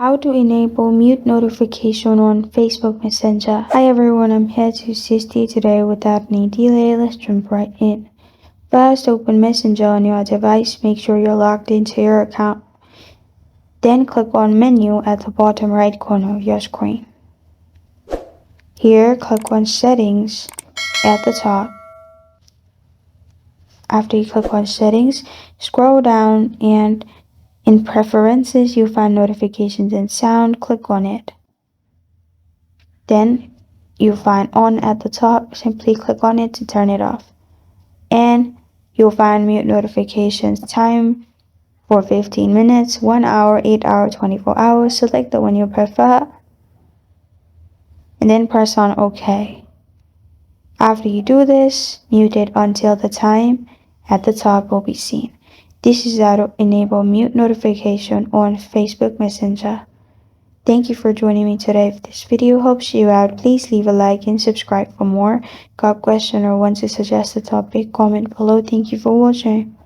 How to enable mute notification on Facebook Messenger. Hi everyone, I'm here to assist you today without any delay. Let's jump right in. First, open Messenger on your device. Make sure you're logged into your account. Then click on Menu at the bottom right corner of your screen. Here, click on Settings at the top. After you click on Settings, scroll down and in Preferences, you'll find Notifications and Sound. Click on it. Then you'll find On at the top. Simply click on it to turn it off. And you'll find Mute Notifications time for 15 minutes, 1 hour, 8 hour, 24 hours. Select the one you prefer and then press on OK. After you do this, mute it until the time at the top will be seen. This is how to enable mute notification on Facebook Messenger. Thank you for joining me today. If this video helps you out, please leave a like and subscribe for more. Got a question or want to suggest a topic? Comment below. Thank you for watching.